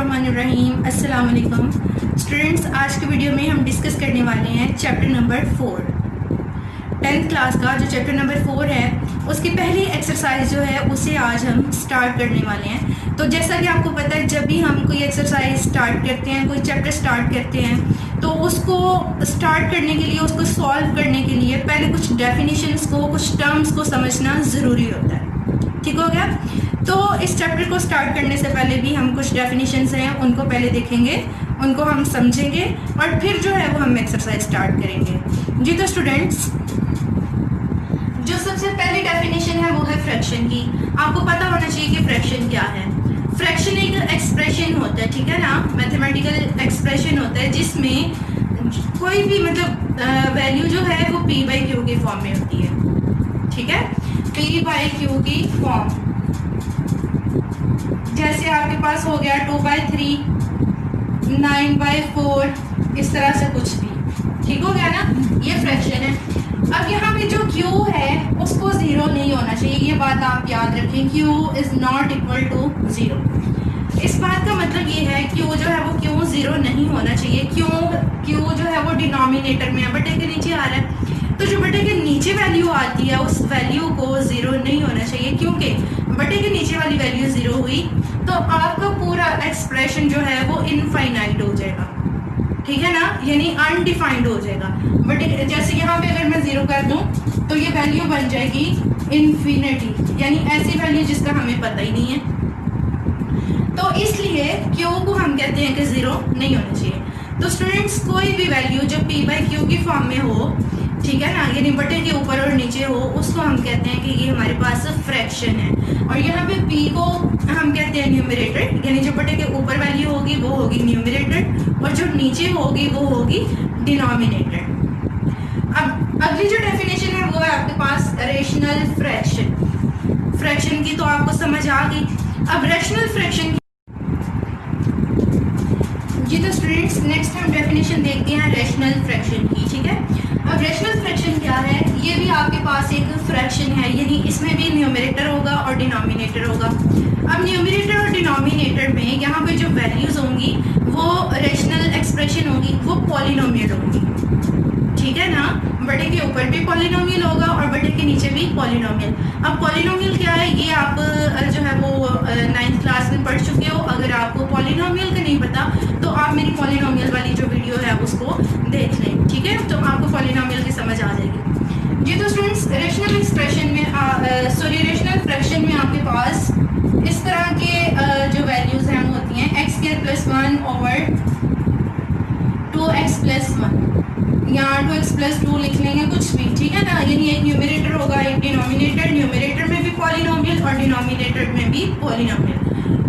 बिस्मिल्लाहिर्रहमानिर्रहीम। अस्सलाम वालेकुम स्टूडेंट्स। आज के वीडियो में हम डिस्कस करने वाले हैं चैप्टर नंबर 4, 10th क्लास का जो चैप्टर नंबर 4 है उसकी पहली एक्सरसाइज जो है उसे आज हम स्टार्ट करने वाले हैं। तो जैसा कि आपको पता है, जब भी हम कोई एक्सरसाइज स्टार्ट करते हैं, कोई चैप्टर स्टार्ट करते हैं, तो उसको स्टार्ट करने के लिए, उसको सॉल्व करने के लिए पहले कुछ डेफिनेशंस को, कुछ टर्म्स को समझना ज़रूरी होता है। ठीक हो गया? तो इस चैप्टर को स्टार्ट करने से पहले भी हम कुछ डेफिनेशंस हैं उनको पहले देखेंगे, उनको हम समझेंगे और फिर जो है वो हम एक्सरसाइज स्टार्ट करेंगे। जी तो स्टूडेंट्स, जो सबसे पहली डेफिनेशन है वो है फ्रैक्शन की। आपको पता होना चाहिए कि फ्रैक्शन क्या है। फ्रैक्शन एक एक्सप्रेशन होता है, ठीक है ना, मैथमेटिकल एक्सप्रेशन होता है जिसमें कोई भी मतलब वैल्यू जो है वो p बाई क्यू की फॉर्म में होती है। ठीक है, p बाई क्यू की फॉर्म। जैसे आपके पास हो गया 2/3, 9/4, इस तरह से कुछ भी। ठीक हो गया ना, ये फ्रैक्शन है। अब यहाँ पे जो q है उसको 0 नहीं होना चाहिए, ये बात आप याद रखें। q is not equal to 0। इस बात का मतलब ये है q जो है वो q 0 नहीं होना चाहिए। q जो है वो डिनोमिनेटर में है, बटे के नीचे आ रहा है, तो जो बटे के नीचे वैल्यू आती है उस वैल्यू को 0 नहीं होना चाहिए, क्योंकि बटे के नीचे वाली वैल्यू 0 हुई तो आपका पूरा एक्सप्रेशन जो है वो इनफाइनाइट हो जाएगा। ठीक है ना, यानी अनडिफाइंड हो जाएगा। बट जैसे यहाँ पे अगर मैं 0 कर दूं तो ये वैल्यू बन जाएगी इन्फिनिटी, यानी ऐसी वैल्यू जिसका हमें पता ही नहीं है। तो इसलिए q को हम कहते हैं कि 0 नहीं होना चाहिए। तो स्टूडेंट्स, कोई भी वैल्यू जो p बाई क्यू की फॉर्म में हो, ठीक है ना, यानी बटे के ऊपर और नीचे हो, उसको हम कहते हैं कि ये हमारे पास फ्रैक्शन है। और यहाँ पे p को हम कहते हैं न्यूमरेटर, यानी जो बटे के ऊपर वैल्यू होगी वो होगी न्यूमरेटर और जो नीचे होगी वो होगी डिनोमिनेटर। अब अगली जो डेफिनेशन है वो है आपके पास रेशनल फ्रैक्शन। फ्रैक्शन की तो आपको समझ आ गई। अब रेशनल फ्रैक्शन जी तो स्टूडेंट्स, नेक्स्ट हम डेफिनेशन देखते हैं रेशनल फ्रैक्शन की। ठीक है, अब रेशनल फ्रैक्शन क्या है? ये भी आपके पास एक फ्रैक्शन है, यानी इसमें भी न्यूमरेटर होगा और डिनोमिनेटर होगा। अब न्यूमरेटर और डिनोमिनेटर में यहाँ पे जो वैल्यूज होंगी वो रेशनल एक्सप्रेशन होगी, वो पॉलिनोमियल होंगी। ठीक है ना, बटे के ऊपर भी पॉलिनोमियल होगा और बटे के नीचे भी पॉलिनोमियल। अब पॉलिनोमियल क्या है ये आप जो है वो 9th क्लास में पढ़ चुके हो। अगर आपको पॉलिनोमियल का नहीं पता तो आप मेरी पॉलिनोमियल वाली जो वीडियो है उसको देख लें। ठीक है, तो आपको पॉलिनोमियल की समझ आ जाएगी। जी तो स्टूडेंट्स, रेशनल एक्सप्रेशन में रेशनल फ्रैक्शन में आपके पास इस तरह के जो वैल्यूज हैं वो होती हैं x² + 1 ओवर 2x+1 या 2x+2 लिख लेंगे, कुछ भी। ठीक है ना, यानी एक न्यूमरेटर होगा, एक डिनोमिनेटर। न्यूमरेटर में भी पॉलिनोमियल और डिनोमिनेटर में भी पॉलिनोमियल।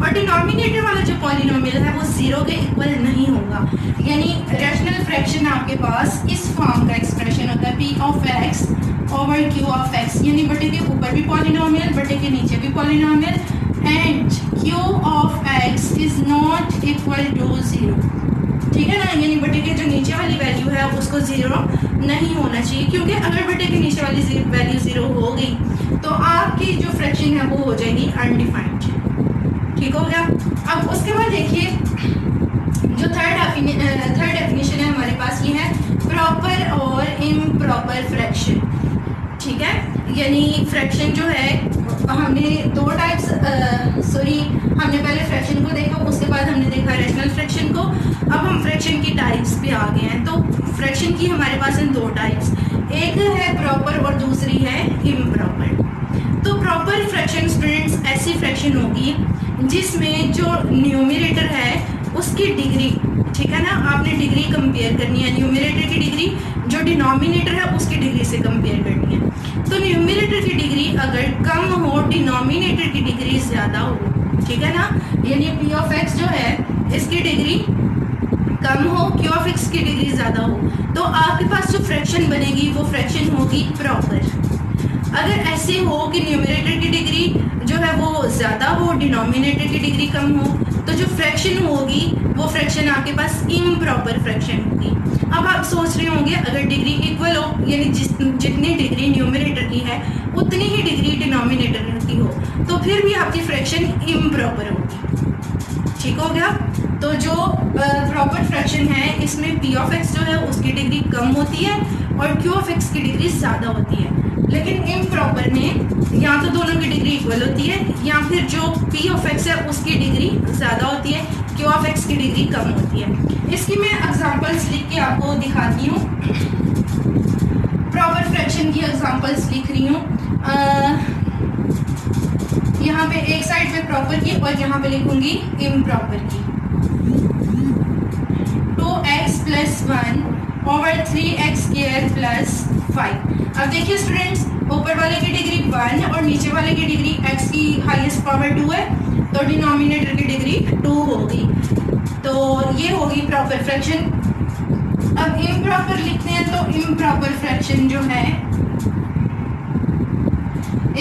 और डिनोमिनेटर वाला जो पॉलिनोमियल है वो 0 के इक्वल नहीं होगा, यानी रेशनल फ्रैक्शन आपके पास इस फॉर्म का एक्सप्रेशन होता है p of x over q of x, यानी बटे के ऊपर भी पॉलिनोमियल, बटे के नीचे भी polynomial, and q of x is not equal to 0। ठीक है ना, यानी बटे के जो नीचे वाली वैल्यू है उसको 0 नहीं होना चाहिए, क्योंकि अगर बटे के नीचे वाली वैल्यू 0 हो गई तो आपकी जो फ्रैक्शन है वो हो जाएगी अनडिफाइंड। ठीक हो गया? अब उसके बाद देखिए, जो थर्ड डेफिनेशन है हमारे पास ये है प्रॉपर और इम्प्रॉपर फ्रैक्शन। ठीक है, यानी फ्रैक्शन जो है हमने दो टाइप्स हमने पहले फ्रैक्शन को देखा, उसके बाद हमने देखा रेशनल फ्रैक्शन को। अब हम फ्रैक्शन की टाइप्स पे आ गए हैं। तो फ्रैक्शन की हमारे पास हैं दो टाइप्स, एक है प्रॉपर और दूसरी है इम्प्रॉपर। तो प्रॉपर फ्रैक्शन स्टूडेंट्स ऐसी फ्रैक्शन होगी जिसमें जो न्यूमरेटर है उसकी डिग्री, ठीक है ना, आपने डिग्री कंपेयर करनी है। न्यूमरेटर की डिग्री जो डिनोमिनेटर है उसकी डिग्री से कंपेयर करनी है। तो न्यूमरेटर की डिग्री अगर कम हो, डिनोमिनेटर की डिग्री ज़्यादा हो, ठीक है ना, यानी p ऑफ x जो है इसकी डिग्री कम हो, q ऑफ x की डिग्री ज़्यादा हो, तो आपके पास जो फ्रैक्शन बनेगी वो फ्रैक्शन होगी प्रॉपर। अगर ऐसे हो कि न्यूमरेटर की डिग्री जो है वो ज़्यादा हो, डिनोमिनेटर की डिग्री कम हो, तो जो फ्रैक्शन होगी वो फ्रैक्शन आपके पास इम्प्रॉपर फ्रैक्शन होगी। अब आप सोच रहे होंगे अगर डिग्री इक्वल हो, यानी जितनी डिग्री न्यूमरेटर की है उतनी ही डिग्री डिनोमिनेटर की हो, तो फिर भी आपकी फ्रैक्शन इम्प्रॉपर होगी। ठीक हो गया? तो जो प्रॉपर फ्रैक्शन है इसमें पी ऑफ एक्स जो है उसकी डिग्री कम होती है और क्यू ऑफ एक्स की डिग्री ज़्यादा होती है। लेकिन इम्प्रॉपर में या तो दोनों की डिग्री इक्वल होती है या फिर जो पी ऑफ एक्स है उसकी डिग्री ज़्यादा होती है, क्यू ऑफ एक्स की डिग्री कम होती है। इसकी मैं एग्जांपल्स लिख के आपको दिखाती हूँ। प्रॉपर फ्रैक्शन की एग्जांपल्स लिख रही हूँ। यहाँ पे एक साइड पे प्रॉपर की और यहाँ पे लिखूंगी इम्प्रॉपर की। 2x + 1 over 3x square + 5। अब देखिए स्टूडेंट्स, ऊपर वाले की डिग्री 1 और नीचे वाले की डिग्री x की हाईएस्ट पावर 2 है, तो डिनोमिनेटर की डिग्री 2 होगी। तो ये होगी प्रॉपर फ्रैक्शन। अब इम्प्रॉपर लिखते हैं, तो इम्प्रॉपर फ्रैक्शन जो है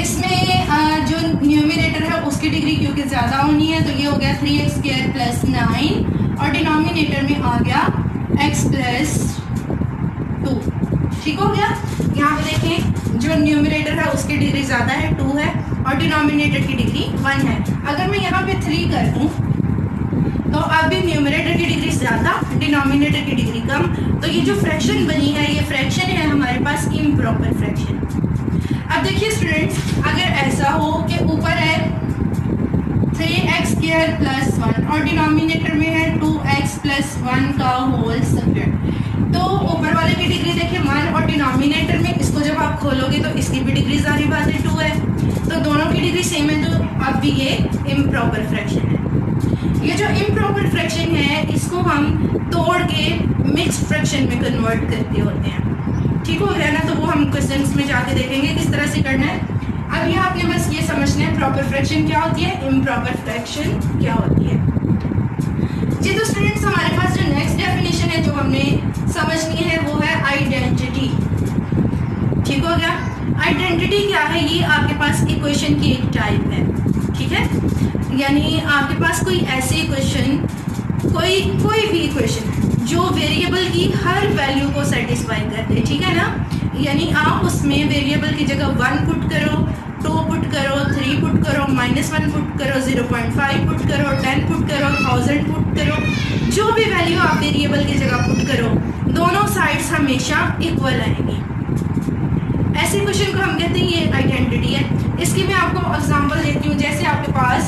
इसमें जो न्यूमरेटर है उसकी डिग्री क्योंकि ज़्यादा होनी है, तो ये हो गया 3x स्क्वायर + 9 और डिनोमिनेटर में आ गया x + 2। ठीक हो गया। यहाँ पे देखें, जो न्यूमरेटर है उसकी डिग्री ज़्यादा है, 2 है, और डिनोमिनेटर की डिग्री 1 है। अगर मैं यहाँ पे 3 कर दूँ तो अब भी न्यूमरेटर की डिग्री ज़्यादा, डिनोमिनेटर की डिग्री कम, तो ये जो फ्रैक्शन बनी है ये फ्रैक्शन है हमारे पास इम्प्रॉपर फ्रैक्शन। अब देखिए स्टूडेंट्स, अगर ऐसा हो कि ऊपर है 3x स्क्वायर + 1 और डिनोमिनेटर में है 2x + 1 का होल स्क्वायर, तो ऊपर वाले की डिग्री देखिए 1 और डिनोमिनेटर में इसको जब आप खोलोगे तो इसकी भी डिग्री ज़ाहिर बात है 2 है, तो दोनों की डिग्री सेम है, तो अब भी ये इम्प्रॉपर फ्रैक्शन है। ये जो इम्प्रॉपर फ्रैक्शन है इसको हम तोड़ के मिक्स्ड फ्रैक्शन में कन्वर्ट करते होते हैं। ठीक हो गया ना। तो वो हम क्वेश्चंस में जाके देखेंगे किस तरह से करना है। अभी आपने बस ये समझना है प्रॉपर फ्रैक्शन क्या होती है, इम्प्रॉपर फ्रैक्शन क्या होती है। जी तो स्टूडेंट्स, हमारे पास जो नेक्स्ट डेफिनेशन है जो हमने समझनी है वो है आइडेंटिटी। ठीक हो गया। आइडेंटिटी क्या है, ये आपके पास इक्वेशन की एक टाइप है। ठीक है, यानी आपके पास कोई ऐसी इक्वेशन, कोई भी इक्वेशन जो वेरिएबल की हर वैल्यू को सेटिस्फाई करते हैं। ठीक है ना, यानी आप उसमें वेरिएबल की जगह 1 पुट करो, 2 पुट करो, 3 पुट करो, -1 पुट करो, 0.5 पुट करो, 10 पुट करो, 1000 पुट करो, जो भी वैल्यू आप वेरिएबल की जगह पुट करो, दोनों साइड्स हमेशा इक्वल आएंगी। ऐसे क्वेश्चन को हम कहते हैं ये आइडेंटिटी है। इसकी मैं आपको एग्जांपल देती हूँ। जैसे आपके पास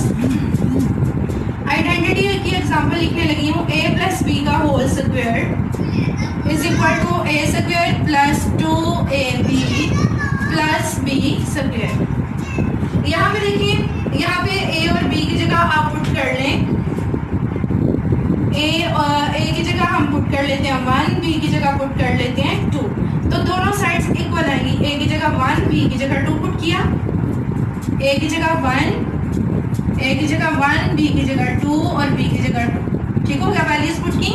आइडेंटिटी की एग्जांपल लिखने लगी हूँ, a + b का whole square = a square + 2ab + b square. यहाँ पे देखिए, यहाँ पे a और b की जगह आप पुट कर लें, a की जगह हम पुट कर लेते हैं 1, b की जगह पुट कर लेते हैं 2, तो दोनों साइड्स इक्वल आएंगी। a की जगह 1, b की जगह 2 पुट किया, a की जगह 1, b की जगह 2 और b की जगह 2। ठीक हो गया, वैल्यूज पुट की।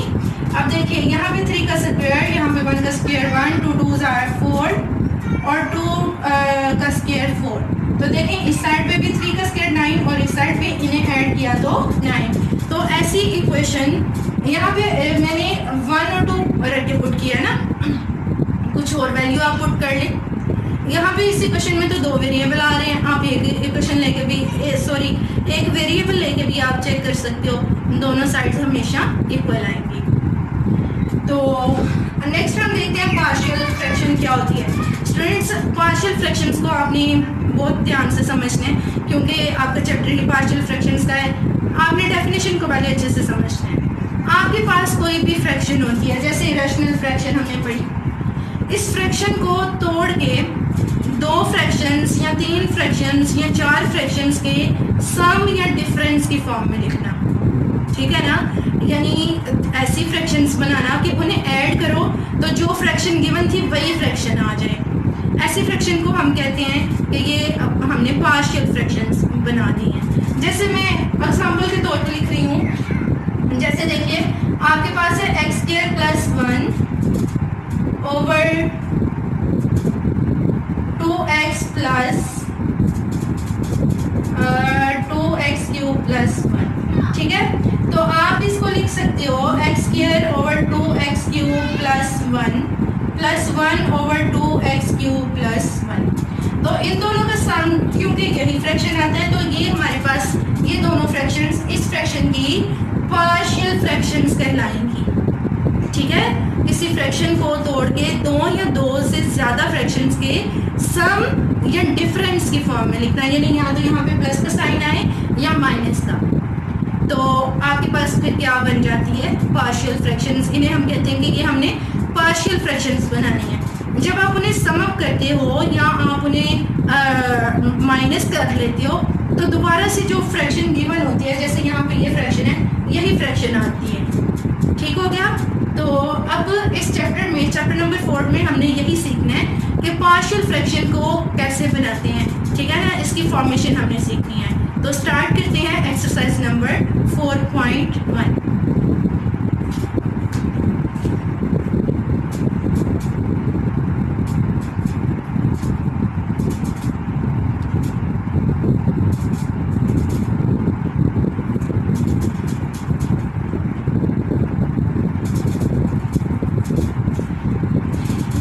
अब देखिए यहाँ पे 3 का स्क्वायर, यहाँ पे 1 का स्क्वायर 1, 2 2s are 4 और 2 का स्क्वायर 4। तो देखें इस साइड पे भी 3 का स्क्वायर 9 और इस साइड पे इन्हें ऐड किया तो 9। तो ऐसी इक्वेशन यहाँ पे मैंने 1 और 2 रख के पुट किया ना, कुछ और वैल्यू आप पुट कर लें। यहाँ पे इस इक्वेशन में तो 2 वेरिएबल आ रहे हैं, आप एक इक्वेशन लेके भी एक वेरिएबल लेके भी आप चेक कर सकते हो, दोनों साइड्स हमेशा इक्वल आएंगी। तो नेक्स्ट हम देखते हैं पार्शियल फ्रैक्शन क्या होती है। स्टूडेंट्स, पार्शियल फ्रैक्शंस को आपने बहुत ध्यान से समझना है क्योंकि आपका चैप्टर ही पार्शियल फ्रैक्शंस का है। आपने डेफिनेशन को पहले अच्छे से समझना है। आपके पास कोई भी फ्रैक्शन होती है, जैसे इरेशनल फ्रैक्शन हमने पढ़ी, इस फ्रैक्शन को तोड़ के 2 फ्रैक्शंस या 3 फ्रैक्शंस या 4 फ्रैक्शंस के सम या डिफरेंस की फॉर्म में लिखना। ठीक है ना, यानी ऐसी फ्रैक्शंस बनाना कि उन्हें ऐड करो तो जो फ्रैक्शन गिवन थी वही फ्रैक्शन आ जाए। ऐसी फ्रैक्शन को हम कहते हैं कि ये हमने पार्शियल फ्रैक्शंस बना दी हैं। जैसे मैं एग्जांपल के तौर पर लिख रही हूँ, जैसे देखिए आपके पास है x² + 1 ओवर 2x + 2x³ + 1। ठीक है, तो आप इसको लिख सकते हो x² over 2x³ + 1 + 1 over 2x³ + 1। तो इन दोनों का सम क्योंकि यही फ्रैक्शन आता है, तो ये हमारे पास ये दोनों फ्रैक्शंस इस फ्रैक्शन की पार्शियल फ्रैक्शंस कहलाएंगी। ठीक है, किसी फ्रैक्शन को तोड़ के दो या दो से ज़्यादा फ्रैक्शंस के सम या डिफरेंस की फॉर्म में लिखना है, यानी यहाँ तो यहाँ पे प्लस का साइन आए या माइनस का, तो आपके पास फिर क्या बन जाती है, पार्शियल फ्रैक्शंस। इन्हें हम कहते हैं कि ये हमने पार्शियल फ्रैक्शंस बनानी है। जब आप उन्हें सम अप करते हो या आप उन्हें माइनस कर लेते हो तो दोबारा से जो फ्रैक्शन गिवन होती है, जैसे यहाँ पे ये फ्रैक्शन है, यही फ्रैक्शन आती है। ठीक हो गया। तो अब इस चैप्टर में, चैप्टर नंबर 4 में हमने यही सीखना है कि पार्शियल फ्रैक्शन को कैसे बनाते हैं। ठीक है ना, इसकी फॉर्मेशन हमने सीखनी है। तो स्टार्ट करते हैं एक्सरसाइज नंबर 4.1।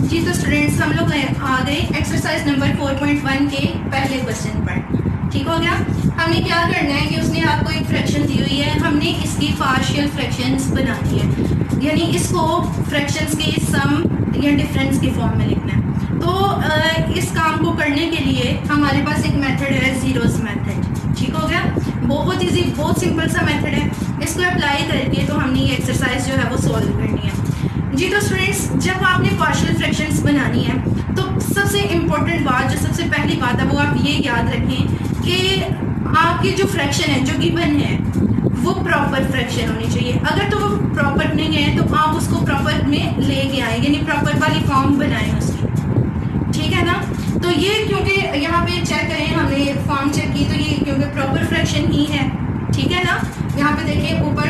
जी तो स्टूडेंट्स, हम लोग आ गए एक्सरसाइज नंबर 4.1 के पहले क्वेश्चन पर। ठीक हो गया। हमने क्या करना है कि उसने आपको एक फ्रैक्शन दी हुई है, हमने इसकी पार्शियल फ्रैक्शंस बनानी है, यानी इसको फ्रैक्शंस के सम या डिफरेंस की फॉर्म में लिखना है। तो इस काम को करने के लिए हमारे पास एक मेथड है, जीरोस मेथड। ठीक हो गया। बहुत ईजी, बहुत सिंपल सा मेथड है। इसको अप्लाई करके तो हमने ये एक्सरसाइज जो है वो सॉल्व करनी है। जी तो स्टूडेंट्स, जब आपने पार्शियल फ्रैक्शंस बनानी है तो सबसे इम्पोर्टेंट बात, जो सबसे पहली बात है, वो आप ये याद रखें कि आपकी जो फ्रैक्शन है, जो गिवन है, वो प्रॉपर फ्रैक्शन होनी चाहिए। अगर तो वो प्रॉपर नहीं है तो आप उसको प्रॉपर में लेके आए, यानी प्रॉपर वाली फॉर्म बनाएं उसकी। ठीक है ना। तो ये क्योंकि यहाँ पे चेक करें, हमने फॉर्म चेक की, तो ये क्योंकि प्रॉपर फ्रैक्शन ही है। ठीक है ना। यहाँ पे देखिए ऊपर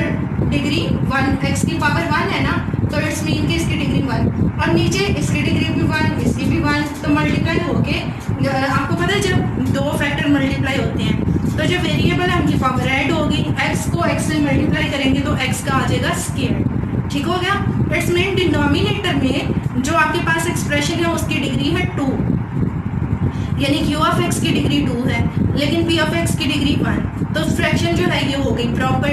डिग्री 1, x की पावर 1 है ना, तो इट्स मीन कि इसकी डिग्री 1, और नीचे इसकी डिग्री भी 1, इसकी भी 1, तो मल्टीप्लाई होके आपको पता है जब दो फैक्टर मल्टीप्लाई होते हैं तो जो वेरिएबल है उनकी पावर ऐड होगी, x को x से मल्टीप्लाई करेंगे तो x का आ जाएगा स्क्वायर। ठीक हो गया। इट्स मीन डिनोमिनेटर में जो आपके पास एक्सप्रेशन है उसकी डिग्री है 2, यानी q ऑफ x की डिग्री 2 है, लेकिन p ऑफ x की डिग्री 1, तो फ्रैक्शन जो है ये हो गई प्रॉपर।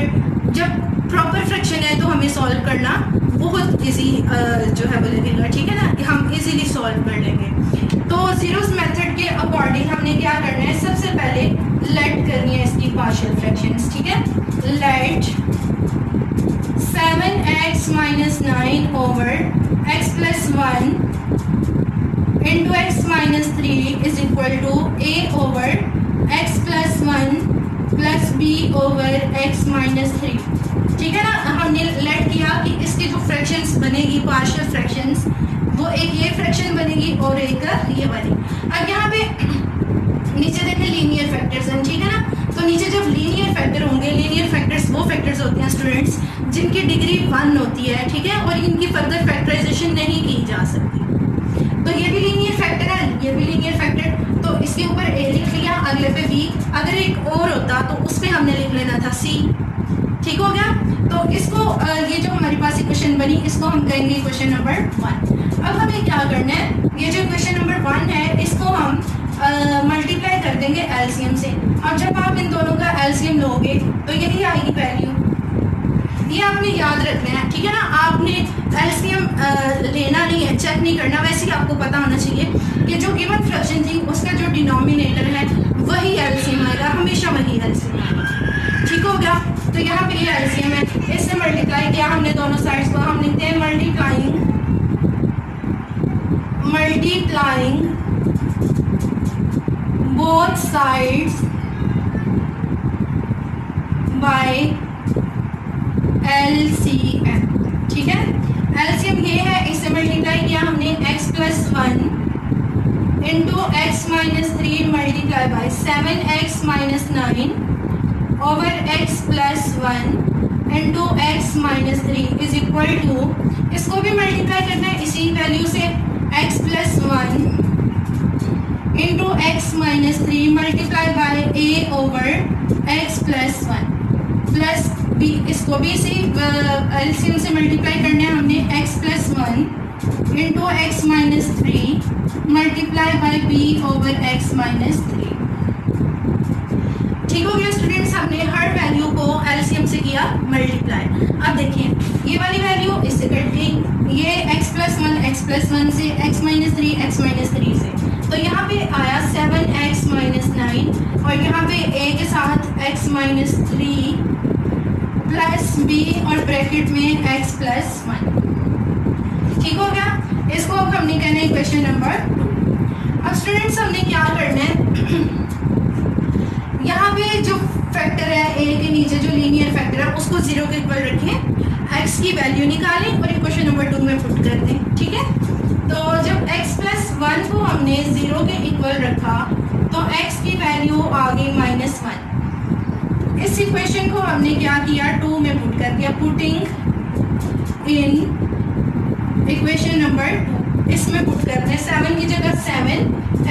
जब प्रॉपर फ्रैक्शन है तो हमें सॉल्व करना बहुत इजी जो है वो लगेगा। ठीक है ना, हम इजीली सॉल्व कर लेंगे। तो जीरोस मेथड के अकॉर्डिंग हमने क्या करना है, सबसे पहले लेट करनी है इसकी पार्शियल फ्रैक्शंस। ठीक है, late 7x - 9 over x + 1 into x - 3 is equal to a over x + 1 plus b over x - 3। ठीक है ना, हमने लेट किया कि इसकी जो फ्रैक्शंस बनेगी, पार्शियल फ्रैक्शंस, वो एक ये फ्रैक्शन बनेगी और एक ये वाली। अब यहाँ पे नीचे देखें लीनियर फैक्टर्स हैं। ठीक है ना, तो नीचे जब लीनियर फैक्टर होंगे, लीनियर फैक्टर्स वो फैक्टर्स होते हैं स्टूडेंट्स जिनकी डिग्री 1 होती है। ठीक है, और इनकी फर्दर फैक्टराइजेशन नहीं की जा सकती। तो ये भी लीनियर फैक्टर है, ये भी लीनियर फैक्टर, तो इसके ऊपर ए लिख लिया, अगले पे बी, अगर एक और होता तो उस पर हमने लिख लेना था सी। ठीक हो गया। तो इसको ये जो हमारे पास इक्वेशन बनी, इसको हम कहेंगे क्वेश्चन नंबर 1। अब हमें क्या करना है, ये जो क्वेश्चन नंबर 1 है इसको हम मल्टीप्लाई कर देंगे एलसीएम से। अब जब आप इन दोनों का एलसीएम लोगे तो यही आएगी वैल्यू, ये आपने याद रखना है। ठीक है ना, आपने एलसीएम लेना नहीं है, चेक नहीं करना, वैसे ही आपको पता होना चाहिए कि जो गिवन फ्रैक्शन थी उसका जो डिनोमिनेटर है वही एलसीएम आएगा, हमेशा वही एलसीएम आएगा। ठीक हो गया। तो यहाँ पे ये एलसीएम है, इससे मल्टीप्लाई किया हमने दोनों साइड्स को, हम लिखते हैं multiplying both sides by LCM. ठीक है, एलसीएम ये है, इससे मल्टीप्लाई किया हमने x + 1 into x - 3 multiply by 7x - 9 over x + 1 into x - 3 is equal to, इसको भी मल्टीप्लाई करना है इसी वैल्यू से, x + 1 into x - 3 multiply by a over x + 1 plus b, इसको भी इसी एलसीएम से मल्टीप्लाई करना है हमने, x + 1 into x - 3 multiply by b over x - 3। ठीक हो गया स्टूडेंट्स, हमने हर वैल्यू को एलसीएम से किया मल्टीप्लाई। अब देखिए ये वाली वैल्यू इससे कट गई, ये x+1 से x-3 से, तो यहाँ पे आया 7x-9 और यहाँ पे a के साथ x-3 प्लस b और ब्रैकेट में x+1। ठीक हो गया, इसको अब हमने कहना है इक्वेशन नंबर 2। अब स्टूडेंट्स हमने क्या करना है, यहाँ पे जो फैक्टर है a के नीचे जो लीनियर फैक्टर है उसको 0 के इक्वल रखें, x की वैल्यू निकालें और इक्वेशन नंबर 2 में पुट कर दें। ठीक है, तो जब x+1 को हमने 0 के इक्वल रखा तो x की वैल्यू आ गई -1। इस इक्वेशन को हमने क्या किया, 2 में पुट कर दिया, पुटिंग इन इक्वेशन नंबर 2। इसमें पुट करते हैं 7 की जगह 7,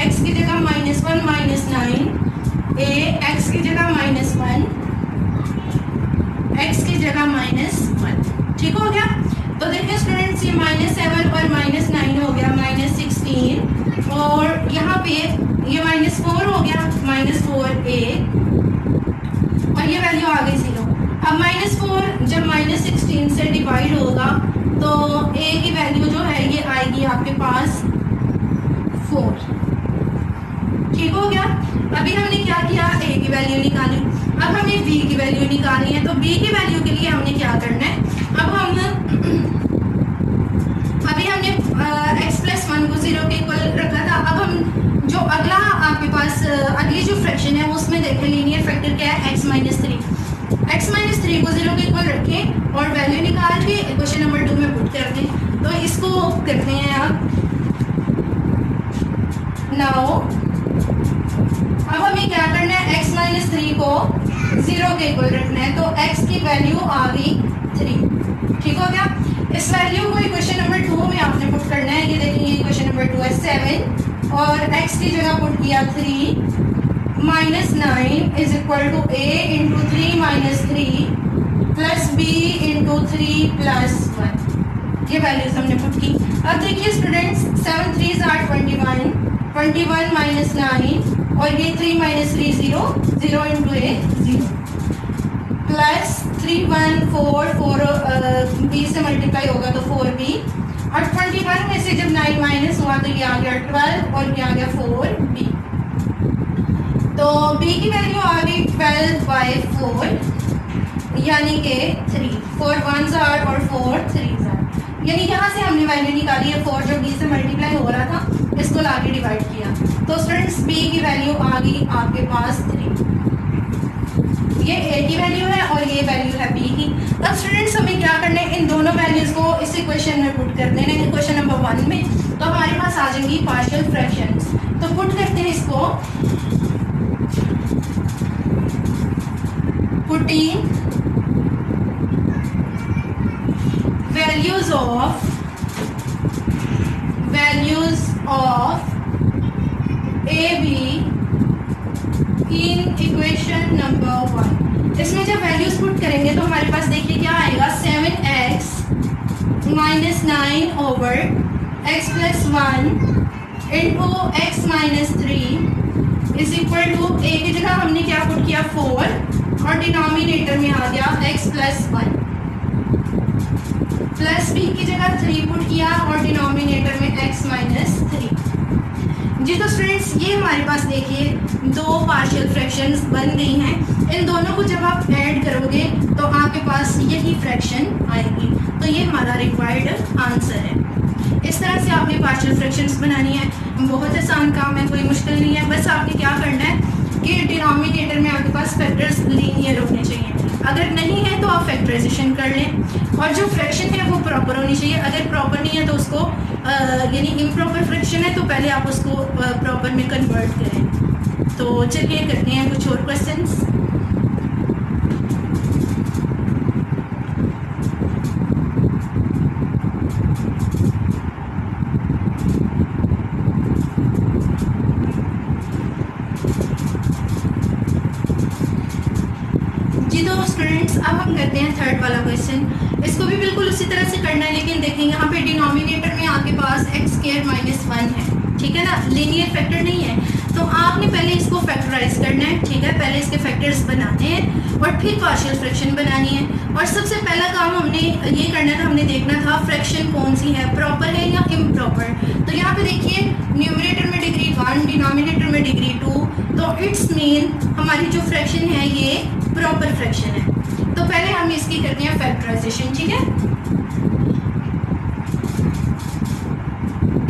x की जगह -1 -9, a x की जगह -1, x की जगह -1। ठीक हो गया, तो देखिए स्टूडेंट्स ये -7 और -9 हो गया -16 और यहाँ पे ये -4 हो गया -4a और ये वैल्यू आ गई 0। अब -4 जब -16 से डिवाइड होगा तो a की वैल्यू जो है ये आएगी आपके पास 4। ठीक हो गया, अभी हमने क्या किया, a की वैल्यू निकाली। अब हमें b की वैल्यू निकालनी है, तो b की वैल्यू के लिए हमने क्या करना है, अब हम अभी हमने x+1 को 0 के इक्वल रखा था। अब हम जो अगला आपके पास अगली जो फ्रैक्शन है उसमें देखें लीनियर फैक्टर क्या है, x-3 को 0 के इक्वल रखें और वैल्यू निकाल के क्वेश्चन नंबर 2 में पुट कर दें। तो इसको करते हैं आप नाउ। अब हमें क्या करना है, x-3 को 0 के इक्वल रखना है, तो x की वैल्यू आ गई 3। ठीक हो गया, इस वैल्यू को इक्वेशन नंबर 2 में आपने पुट करना है। ये देखिए इक्वेशन नंबर 2 है 7 और x की जगह पुट किया 3 -9 is equal to a into 3 -3 plus b into 3 + 1। ये वैल्यूज हमने पुट की। अब देखिए स्टूडेंट्स 7 3 are 21 -9 और ये 3 -3 0 0 इंटू a 0 प्लस 3 1 4 4 b से मल्टीप्लाई होगा तो 4b और 21 में से जब 9 माइनस हुआ तो ये आ गया 12 और ये आ गया 4b। तो b की वैल्यू आ गई 12/4 यानी कि 3। 4 1s are और 4 3s are, यानी यहाँ से हमने वैल्यू निकाली है 4 जो b से मल्टीप्लाई हो रहा था, इसको लाके डिवाइड किया तो स्टूडेंट्स b की वैल्यू आ गई आपके पास 3। ये a की वैल्यू है और ये वैल्यू है b की। अब स्टूडेंट्स हमें क्या करना है, इन दोनों वैल्यूज को इस इक्वेशन में पुट कर देना है, इक्वेशन नंबर 1 में। तो हमारे पास आ जाएंगी पार्शियल फ्रैक्शंस। तो पुट करते हैं इसको, putting values of a b in equation number 1। इसमें जब वैल्यूज पुट करेंगे तो हमारे पास देखिए क्या आएगा, 7x -9 over x+1 into x-3 is equal to a की जगह हमने क्या पुट किया 4 और डिनोमिनेटर में आ गया x+1 प्लस b की जगह 3 पुट किया और डिनोमिनेटर में x-3। जी तो स्टूडेंट्स ये हमारे पास देखिए दो पार्शियल फ्रैक्शंस बन गई हैं। इन दोनों को जब आप ऐड करोगे तो आपके पास यही फ्रैक्शन आएगी। तो ये हमारा रिक्वायर्ड आंसर है। इस तरह से आपने पार्शियल फ्रैक्शंस बनानी है, बहुत आसान काम है, कोई मुश्किल नहीं है। बस आपने क्या करना है कि डिनोमिनेटर में आपके पास फैक्टर्स लीनियर होने चाहिए, अगर नहीं है तो आप फैक्टराइजेशन कर लें और जो फ्रैक्शन है वो प्रॉपर होनी चाहिए। अगर प्रॉपर नहीं है तो उसको यानी इम्प्रॉपर फ्रैक्शन है तो पहले आप उसको प्रॉपर में कन्वर्ट करें। तो चलिए करते हैं कुछ और क्वेश्चंस। जी तो स्टूडेंट्स अब हम करते हैं थर्ड वाला क्वेश्चन। इसको भी बिल्कुल उसी तरह से करना है, लेकिन देखिए यहाँ पे डिनोमिनेटर में आपके पास x² - 1 है, ठीक है ना, लीनियर फैक्टर नहीं है। तो तो आपने पहले इसको फैक्टराइज करना है, ठीक है, पहले इसके फैक्टर्स बनाने हैं और फिर पार्शियल फ्रैक्शन बनानी है। और सबसे पहला काम हमने ये करना था, हमने देखना था फ्रैक्शन कौन सी है, प्रॉपर है या इम्प्रॉपर। तो यहाँ पे देखिए न्यूमरेटर में डिग्री 1, डिनोमिनेटर में डिग्री 2, तो इट्स मीन हमारी जो फ्रैक्शन है ये प्रॉपर फ्रैक्शन है। तो पहले हम इसकी करते हैं फैक्टराइजेशन, ठीक है।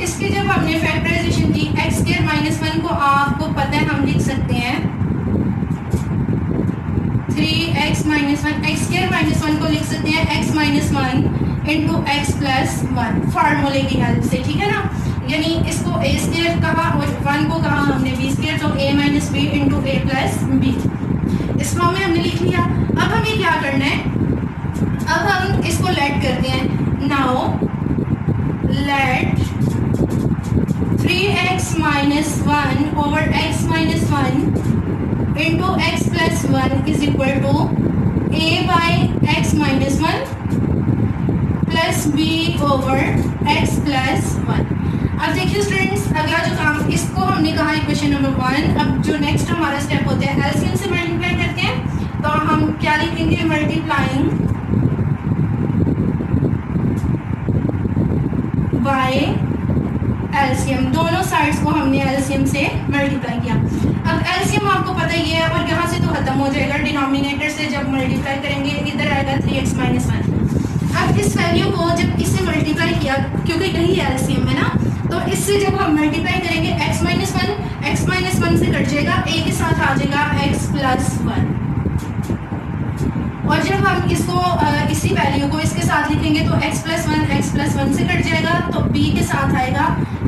इसकी जब हमने फैक्टराइजेशन की एक्स स्क्वायर माइनस 1 को आपको पता है हम लिख सकते हैं 3x minus 1, x square minus 1 को लिख सकते हैं x minus 1 into x plus 1 फार्मूले की हेल्प से, ठीक है ना। यानी इसको a स्क्वायर कहा और 1 को कहा हमने b स्क्वायर, तो a minus B into A plus B, इस फॉर्म में हमने लिख लिया। अब हमें क्या करना है, अब हम इसको लेट करते हैं। Now let 3x minus 1 over x minus 1 into x plus 1 is equal to a by x minus 1 plus b over x plus 1। अब देखिए स्टूडेंट्स, अगला जो काम, इसको हमने कहा इक्वेशन नंबर 1। अब जो नेक्स्ट हमारा स्टेप होता है एलसीएम से मल्टीप्लाई करते हैं, तो हम क्या लिखेंगे, मल्टीप्लाइंग बाय एलसीएम, दोनों साइड्स को हमने एलसीएम से मल्टीप्लाई किया। अब एलसीएम आपको पता ही है और यहाँ से तो खत्म हो जाएगा, डिनोमिनेटर से जब मल्टीप्लाई करेंगे इधर आएगा 3x माइनस 1। अब इस वैल्यू को जब इससे मल्टीप्लाई किया, क्योंकि यही एलसीएम है ना, तो इससे जब हम मल्टीप्लाई करेंगे x माइनस 1 से कट जाएगा, a के साथ आ जाएगा x प्लस 1। और जब हम इसको इसी वैल्यू को इसके साथ लिखेंगे तो x प्लस 1 से कट जाएगा, तो b के साथ आएगा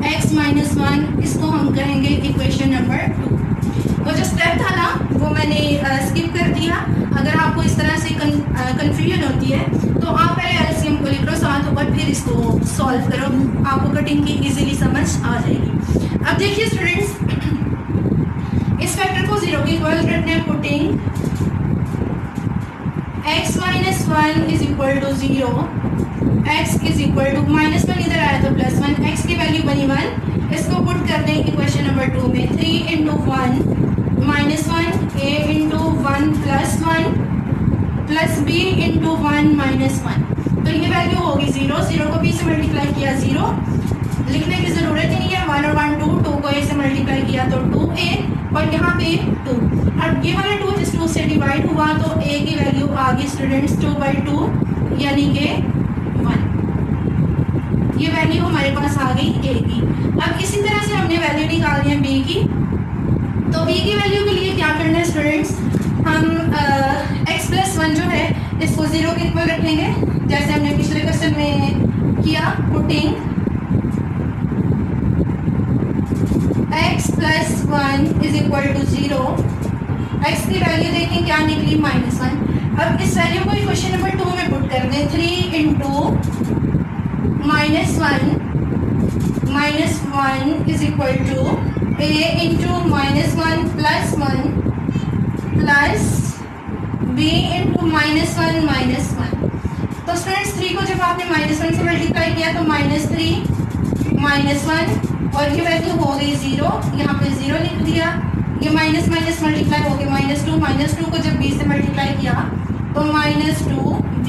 x माइनस 1, इसको हम कहेंगे इक्वेशन नंबर 2। वो जो स्टेप था ना वो मैंने स्किप कर दिया। अगर आपको इस तरह से कन्फ्यूजन होती है तो आप पहले एलसीएम को लिख लो साथ और फिर इसको सॉल्व करो, आपको कटिंग की इजीली समझ आ जाएगी। अब देखिए स्टूडेंट्स, इस फैक्टर को 0 के इक्वल रखना है, putting x minus 1 is equal to 0, x is equal to minus 1 इधर आया तो प्लस 1, x की वैल्यू बनी 1, इसको पुट कर दें इक्वेशन नंबर 2 में। 3 into 1 minus 1, a into 1 plus 1 plus b into 1 minus 1, तो ये वैल्यू होगी 0। 0 को b से मल्टीप्लाई किया 0, लिखने की ज़रूरत ही नहीं है, 1 और 1 2 को a से मल्टीप्लाई किया तो 2a और यहाँ पे 2। अब ये वाला 2 इस 2 से डिवाइड हुआ तो a की वैल्यू आ गई स्टूडेंट्स 2/2 यानी कि 1। ये वैल्यू हमारे पास आ गई a की। अब इसी तरह से हमने वैल्यू निकालनी है b की, तो b की वैल्यू के लिए क्या करना है स्टूडेंट्स, हम x प्लस 1 जो है इसको 0 के इक्वल रखेंगे, जैसे हमने पिछले क्वेश्चन में किया, putting x plus 1 is equal to 0, x की वैल्यू देखें क्या निकली -1। अब इस वैल्यू को इक्वेशन नंबर 2 में पुट कर दें, 3 into -1 is equal to a into -1 plus 1 plus b into -1 minus 1। तो स्टूडेंट्स 3 को जब आपने -1 से मल्टीप्लाई किया तो -3 -1 और ये वैल्यू हो गई 0, यहाँ पे 0 लिख दिया। ये माइनस माइनस मल्टीप्लाई हो गया -2 को जब b से मल्टीप्लाई किया तो -2b,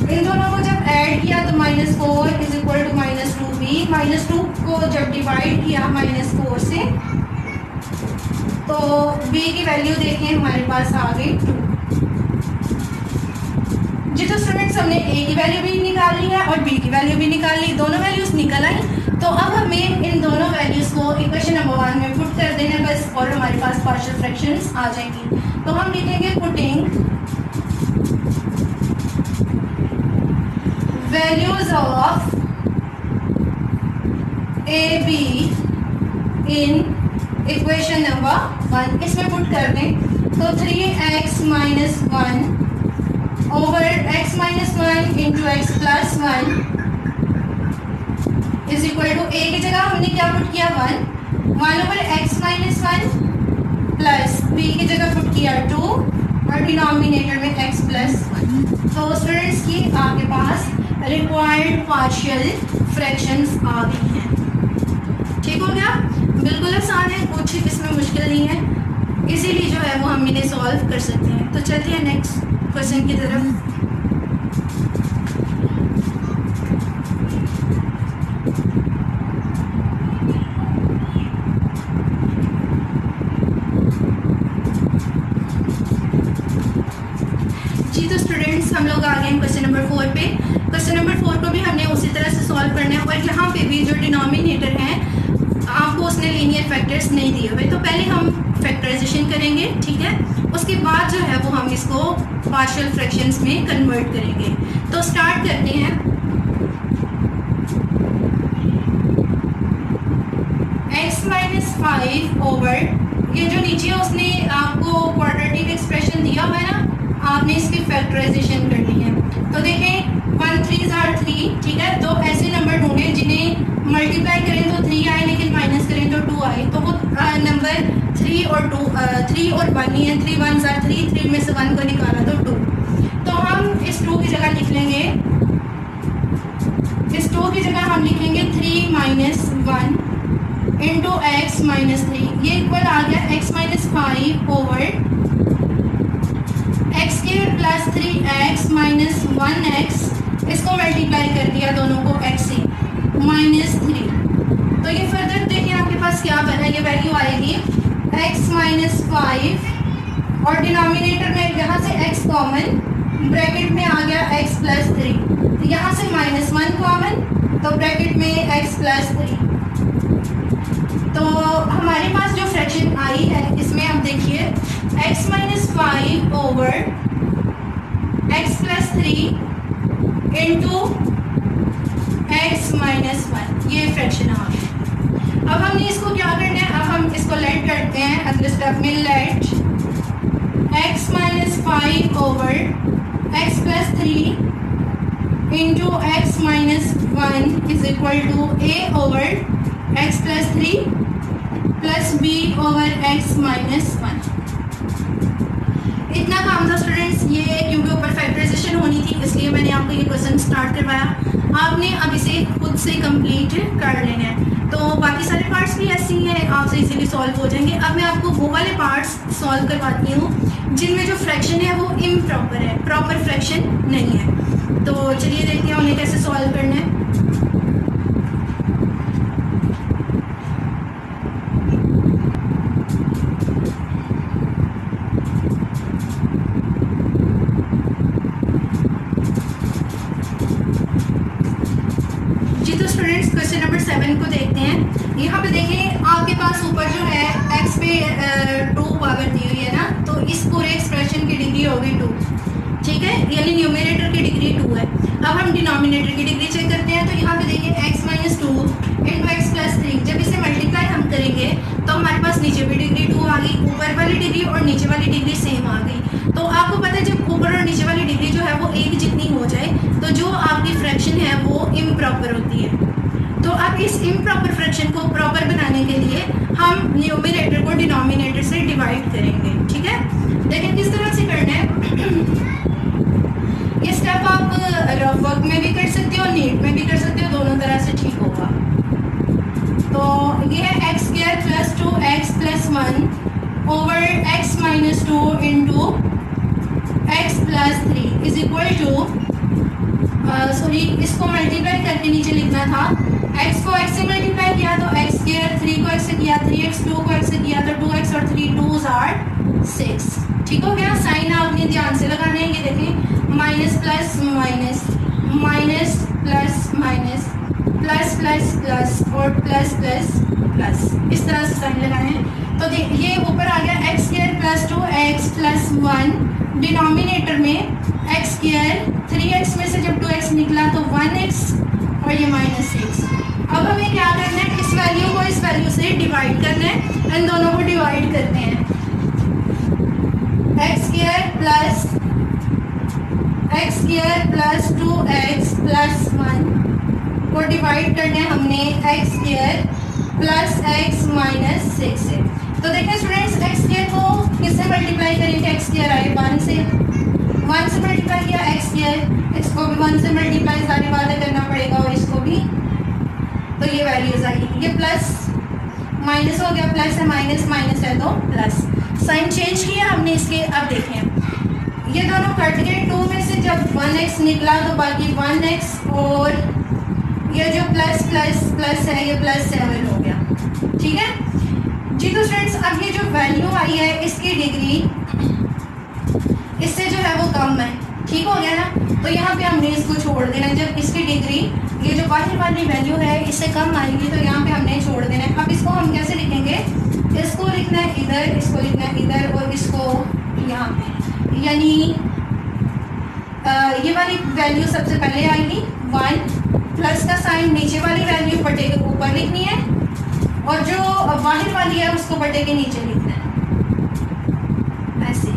इन दोनों को जब ऐड किया तो -4 इज इक्वल टू -2b। -2 को जब डिवाइड किया -4 से तो b की वैल्यू देखें हमारे पास आ गई 2। जी तो स्टूडेंट्स हमने a की वैल्यू भी निकाल ली है और b की वैल्यू भी निकाल ली, दोनों वैल्यूज निकल आई। तो अब हमें इन दोनों वैल्यूज को इक्वेशन नंबर 1 में पुट कर देना बस और हमारे पास पार्शियल फ्रैक्शंस आ जाएंगी। तो हम लिखेंगे putting values of a b in equation number 1, इसमें पुट कर दें तो 3x minus 1 over x minus 1 into x plus 1 is equal to a की जगह हमने क्या पुट किया 1 over x minus 1 plus b की जगह पुट किया 2 और डिनोमिनेटर में x प्लस 1। तो स्टूडेंट्स की आपके पास रिक्वायर्ड पार्शियल फ्रैक्शंस आ गई हैं। ठीक हो गया, बिल्कुल आसान है, कुछ कुछ इसमें मुश्किल नहीं है, इजीली जो है वो हम इन्हें सॉल्व कर सकते हैं। तो चलते हैं नेक्स्ट क्वेश्चन की तरफ। जी तो स्टूडेंट्स हम लोग आ गए हैं क्वेश्चन नंबर 4 पे। क्वेश्चन नंबर 4 को भी हमने उसी तरह से सॉल्व करना है और यहाँ पे भी जो डिनोमिनेटर है आपको उसने लीनियर फैक्टर्स नहीं दिए हुए, तो पहले हम फैक्टराइजेशन करेंगे, ठीक है, उसके बाद जो है वो हम इसको पार्शियल फ्रैक्शंस में कन्वर्ट करेंगे। तो स्टार्ट करते हैं। x माइनस 5 ओवर ये जो नीचे उसने आपको क्वाड्रेटिक एक्सप्रेशन दिया हुआ है ना, आपने इसकी फैक्टराइजेशन करनी है। तो देखें 1 3 are 3, ठीक है, तो ऐसे नंबर ढूंढे जिन्हें मल्टीप्लाई करें तो 3 आए लेकिन माइनस करें तो 2 आए, तो वो नंबर 3 और 1 ही है। 3 1s are 3, 3 में से 1 को निकाला तो 2। तो हम इस 2 की जगह लिख लेंगे, इस 2 की जगह हम लिखेंगे 3 माइनस 1 इंटू एक्स माइनस 3, ये इक्वल आ गया x minus 5 over x square plus 3x minus 1x, इसको मल्टीप्लाई कर दिया दोनों को x से माइनस 3। तो ये फर्दर देखिए आपके पास क्या बना, ये वैल्यू आएगी x माइनस 5 और डिनोमिनेटर में यहाँ से x कॉमन, ब्रैकेट में आ गया x प्लस 3, तो यहाँ से माइनस 1 कॉमन, तो ब्रैकेट में x प्लस 3। तो हमारे पास जो फ्रैक्शन आई है इसमें आप देखिए x minus 5 over x plus 3 into x minus 1, ये फ्रैक्शन आ गया। अब हमने इसको क्या करना है, अब हम इसको लेट करते हैं अगले स्टेप में। Let x minus 5 over x plus 3 into x minus 1 is equal to a over x plus 3 plus b over x minus 1। इतना काम था स्टूडेंट्स, ये क्योंकि ऊपर फैक्टराइजेशन होनी थी इसलिए मैंने आपको ये क्वेश्चन स्टार्ट करवाया। आपने अब इसे खुद से कंप्लीट कर लेना है। तो बाकी सारे पार्ट्स भी ऐसे ही हैं, आपसे इजीली सॉल्व हो जाएंगे। अब मैं आपको वो वाले पार्ट्स सॉल्व करवाती हूँ जिनमें जो फ्रैक्शन है वो इम्प्रॉपर है, प्रॉपर फ्रैक्शन नहीं है। तो चलिए देखते हैं उन्हें कैसे सॉल्व करना है। क्वेश्चन नंबर 7 को देखते हैं। यहाँ पे देखें आपके पास ऊपर जो है x पे 2 पावर दी हुई है ना, तो इस पूरे एक्सप्रेशन की डिग्री होगी 2, ठीक है, यानी न्यूमरेटर की डिग्री 2 है। अब हम डिनोमिनेटर की डिग्री चेक करते हैं। तो यहाँ पे देखिए x minus 2 into x plus 3, जब इसे मल्टीप्लाई हम करेंगे तो हमारे पास नीचे भी डिग्री 2 आ गई, ऊपर वाली डिग्री और नीचे वाली डिग्री सेम आ गई। तो आपको पता है जब ऊपर और नीचे वाली डिग्री जो है वो एक जितनी हो जाए तो जो आपकी फ्रैक्शन है वो इम्प्रॉपर होती है। तो अब इस इम्प्रॉपर फ्रैक्शन को प्रॉपर बनाने के लिए हम न्यूमरेटर को डिनोमिनेटर से डिवाइड करेंगे, ठीक है। देखिए किस तरह से करना है। ये स्टेप आप रफ वर्क में भी कर सकते हो, नीट में भी कर सकते हो, दोनों तरह से ठीक होगा। तो ये है x square plus 2x plus 1 over x minus 2 into x plus 3 is equal to, sorry इसको मल्टीप्लाई करके नीचे लिखना था। x को x से मल्टीप्लाई किया तो x स्क्वायर, 3 को x से किया 3x, 2 को x से किया तो 2x और 3 2s are 6, ठीक हो गया। साइन आपने ध्यान से लगाने हैं। ये देखें minus plus minus, minus plus minus, plus plus plus और प्लस प्लस प्लस, इस तरह से साइन लगाए हैं। तो ये ऊपर आ गया x square plus 2x plus 1, denominator में एक्स स्क्वायर, 3x में से जब 2x निकला तो 1x और ये माइनस 6। अब हमें क्या करना है, इस वैल्यू को इस वैल्यू से डिवाइड करना है। इन दोनों को डिवाइड करते हैं। X square plus 2x plus 1 को डिवाइड करना है हमने x square plus x minus 6 से। तो देखिए स्टूडेंट्स एक्स स्क्वायर को किससे मल्टीप्लाई करेंगे, एक्स स्क्वायर आए 1 से मल्टीप्लाई किया एक्स स्क्वायर, इसको भी 1 से मल्टीप्लाई सारी बातें करना पड़ेगा और इसको भी, तो ये वैल्यूज आई। ये प्लस माइनस हो गया, प्लस है, माइनस माइनस है तो प्लस, साइन चेंज किया हमने इसके। अब देखें ये दोनों कट गए, 2 में से जब 1x निकला तो बाकी 1x, और ये जो प्लस प्लस प्लस है ये प्लस 7 हो गया। ठीक है जी। तो स्टूडेंट्स अब ये जो वैल्यू आई है इसकी डिग्री इससे जो है वो कम है, ठीक हो गया ना। तो यहाँ पे हमने इसको छोड़ देना है, जब इसकी डिग्री ये जो बाहर वाली वैल्यू है इससे कम आएगी तो यहाँ पे हमने छोड़ देना है। अब इसको हम कैसे लिखेंगे, इसको लिखना है इधर, इसको लिखना है इधर, और इसको यहाँ पे, यानी ये वाली वैल्यू सबसे पहले आएगी 1, प्लस का साइन नीचे वाली वैल्यू बटे के ऊपर लिखनी है, और जो बाहर वाली है उसको बटे के नीचे लिखना है, ऐसे।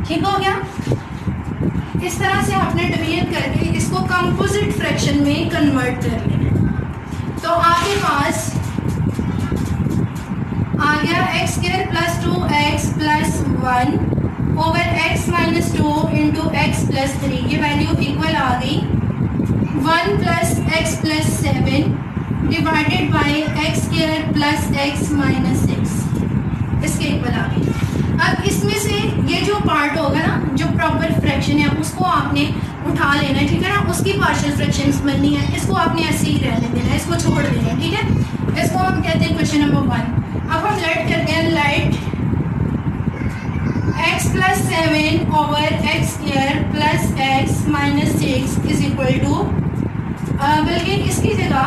ठीक हो गया। इस तरह से आपने डिवीजन करके इसको कंपोजिट फ्रैक्शन में कन्वर्ट कर लेना है। तो आपके पास आ गया x square plus 2x plus 1 over x minus 2 into x plus 3, ये वैल्यू इक्वल आ गई 1 plus x plus 7 divided by x square plus x minus 6, इसके इक्वल आ गई। अब इसमें से ये जो पार्ट होगा ना, जो प्रॉपर फ्रैक्शन है उसको आपने उठा लेना है, ठीक है ना, उसकी पार्शियल फ्रैक्शंस बननी है, इसको आपने ऐसे ही रहने देना है, इसको छोड़ देना है। ठीक है, इसको हम कहते हैं क्वेश्चन नंबर 1। अब हम लेट करते हैं, let x plus 7 over x square plus x minus 6 is equal to, बल्कि इसकी जगह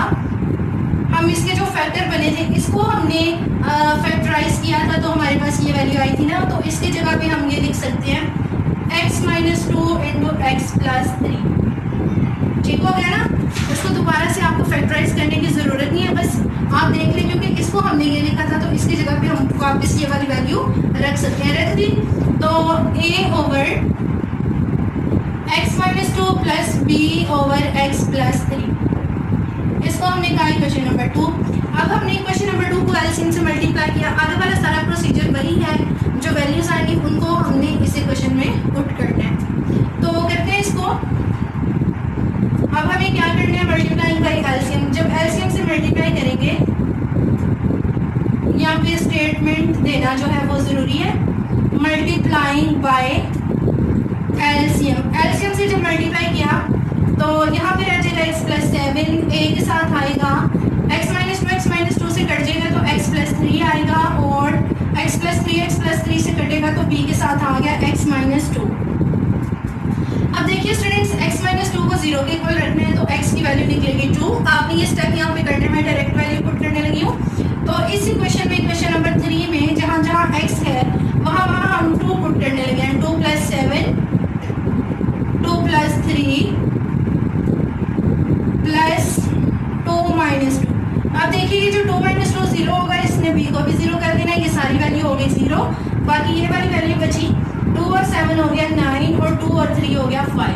हम इसके जो फैक्टर बने थे इसको हमने फैक्टराइज किया था, तो हमारे पास ये वैल्यू आई थी ना, तो इसकी जगह पे हम ये लिख सकते हैं x minus 2 into x plus 3। ठीक हो गया ना। इसको दोबारा से आपको फैक्टराइज करने की ज़रूरत नहीं है, बस आप देख लें, क्योंकि इसको हमने ये लिखा था तो इसकी जगह पे हम वापस ये वाली वैल्यू रख सकते हैं, रख दी। तो a over x minus 2 plus b over x plus 3, इसको हमने कहा क्वेश्चन नंबर 2। अब हमने क्वेश्चन नंबर 2 को एलसीएम से मल्टीप्लाई किया, आगे वाला सारा प्रोसीजर वही है, जो वैल्यूज आएंगी उनको हमने इसी क्वेश्चन में पुट करना है। तो करते हैं इसको। अब हमें क्या करना है, मल्टीप्लाई बाई एलसीएम। जब एलसीएम से मल्टीप्लाई करेंगे, यहाँ पे स्टेटमेंट देना जो है वो ज़रूरी है, मल्टीप्लाइंग बाय एलसीएम। एलसीएम से जब मल्टीप्लाई किया तो यहाँ पे रह जाएगा x प्लस 7, a के साथ आएगा x माइनस 2, x माइनस 2 से कट जाएगा तो x प्लस 3 आएगा, और x प्लस 3 से कटेगा तो b के साथ आ गया x माइनस 2। अब देखिए स्टूडेंट्स, x माइनस 2 को 0 के इक्वल रखना है तो x की वैल्यू निकलेगी 2। आपने ये स्टेप यहाँ पे करने में डायरेक्ट वैल्यू पुट करने लगी हूँ। तो इस इक्वेशन में, क्वेश्चन नंबर 3 में जहाँ जहाँ x है वहाँ वहाँ हम 2 पुट करने लगे हैं, 2 प्लस 7, 2 प्लस 3 प्लस 2 माइनस 2। अब देखिए ये जो 2 माइनस 2 0 होगा, इसने b को भी 0 कर देना, ये सारी वैल्यू हो गई 0, बाकी ये वाली वैल्यू बची 2 और 7 हो गया 9, और 2 और 3 हो गया 5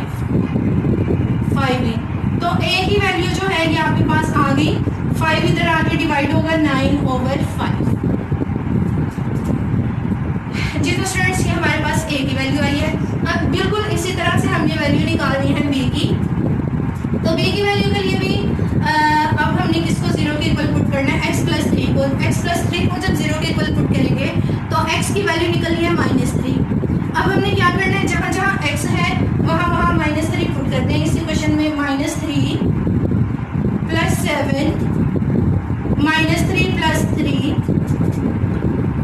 ही। तो a की वैल्यू जो है ये आपके पास आ गई, 5 इधर आके डिवाइड होगा 9 ओवर 5। जी तो स्टूडेंट्स, ये हमारे पास a की वैल्यू आई है। अब बिल्कुल इसी तरह से हमने वैल्यू निकालनी है b की। तो b की वैल्यू के लिए भी अब हमने किसको 0 के इक्वल पुट करना है, x प्लस 3 को। x प्लस 3 को जब 0 के इक्वल पुट करेंगे तो x की वैल्यू निकलनी है -3। अब हमने क्या करना है, जहाँ जहाँ x है वहाँ वहाँ -3 पुट करते हैं। इसी क्वेश्चन में -3 प्लस 7 -3 प्लस 3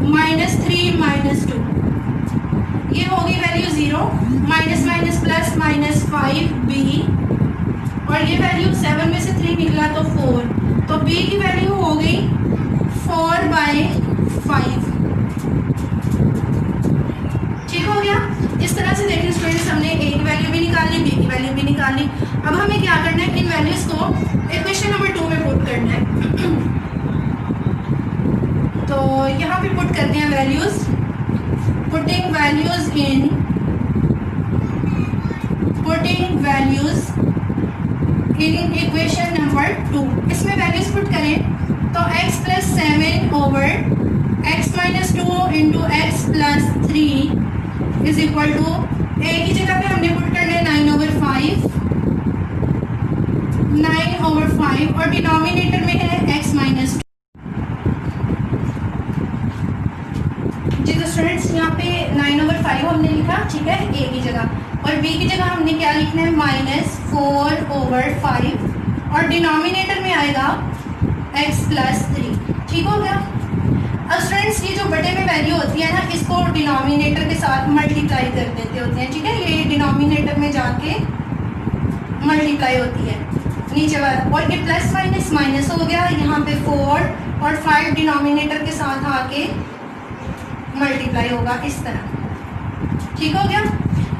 -3 माइनस 2, ये होगी value 0, minus minus plus -5b, और ये वैल्यू 7 में से 3 निकला तो 4, तो b की वैल्यू हो गई 4/5। ठीक हो गया। इस तरह से देखिए स्टूडेंट्स, हमने a की वैल्यू भी निकाल ली, b की वैल्यू भी निकाल ली। अब हमें क्या करना है, इन वैल्यूज को इक्वेशन नंबर 2 में पुट करना है। तो यहाँ पे पुट करते हैं values, putting values in equation number 2। इसमें वैल्यूज पुट करें तो x plus 7 over x minus 2 into x plus 3 is equal to, a की जगह पे हमने पुट करना है 9 ओवर 5, और डिनोमिनेटर में है x माइनस 2। यहाँ पे 9/5 हमने लिखा, ठीक है, ए की जगह, और बी की जगह हमने क्या लिखना है, -4/5, और डिनोमिनेटर में आएगा x + 3। ठीक हो गया। अब स्टूडेंट्स ये जो बटे में वैल्यू होती है ना, इसको डिनोमिनेटर के साथ मल्टीप्लाई कर देते होते हैं, ठीक है, ये डिनोमिनेटर में जाके मल्टीप्लाई होती है नीचे वाला, और ये प्लस माइनस माइनस हो गया, यहाँ पे 4 और 5 डिनोमिनेटर के साथ आके मल्टीप्लाई होगा इस तरह। ठीक हो गया।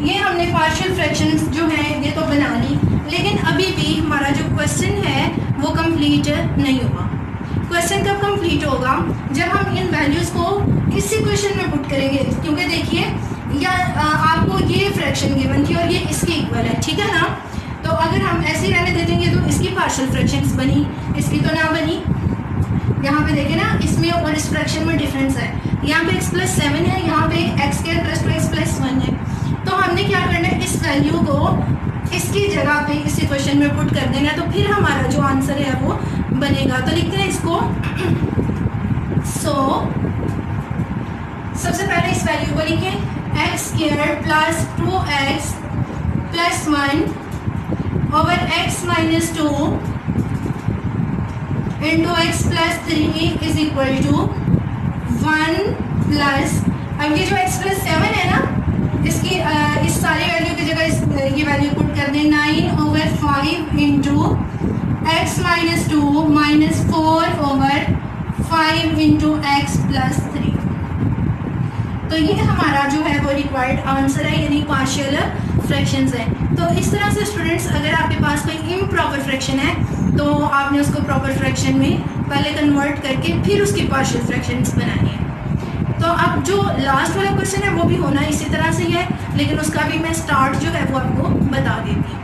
ये हमने पार्शियल फ्रैक्शंस जो हैं ये तो बना ली, लेकिन अभी भी हमारा जो क्वेश्चन है वो कंप्लीट नहीं हुआ। क्वेश्चन कब कंप्लीट होगा, जब हम इन वैल्यूज़ को इसी क्वेश्चन में पुट करेंगे, क्योंकि देखिए या आपको ये फ्रैक्शन गिवन थी और ये इसके इक्वल है, ठीक है ना, तो अगर हम ऐसे ही रहने दे देंगे तो इसकी पार्शियल फ्रैक्शंस बनी, इसकी तो ना बनी। यहाँ पे देखें ना, इसमें और इस फ्रैक्शन में डिफरेंस है, यहाँ पे x + 7 है, यहाँ पे x² + 2x + 1 है। तो हमने क्या करना है, इस वैल्यू को इसकी जगह पे इसी क्वेश्चन में पुट कर देना, तो फिर हमारा जो आंसर है वो बनेगा। तो लिखते हैं इसको सबसे पहले इस वैल्यू को लिखें, x² + 2x + 1 over x - 2 into x + 3 is equal to 1 plus, अब ये जो x + 7 है ना, इसकी इस सारी वैल्यू की जगह ये वैल्यू पुट कर दें, 9/5 into x - 2 - 4/5 into x + 3। तो ये हमारा जो है वो रिक्वायर्ड आंसर है, यानी पार्शियल फ्रैक्शंस है। तो इस तरह से स्टूडेंट्स, अगर आपके पास कोई इम्प्रॉपर फ्रैक्शन है तो आपने उसको प्रॉपर फ्रैक्शन में पहले कन्वर्ट करके फिर उसकी पार्शियल फ्रैक्शंस बनानी है। तो अब जो लास्ट वाला क्वेश्चन है वो भी होना इसी तरह से है, लेकिन उसका भी मैं स्टार्ट जो है वो आपको बता देती हूँ।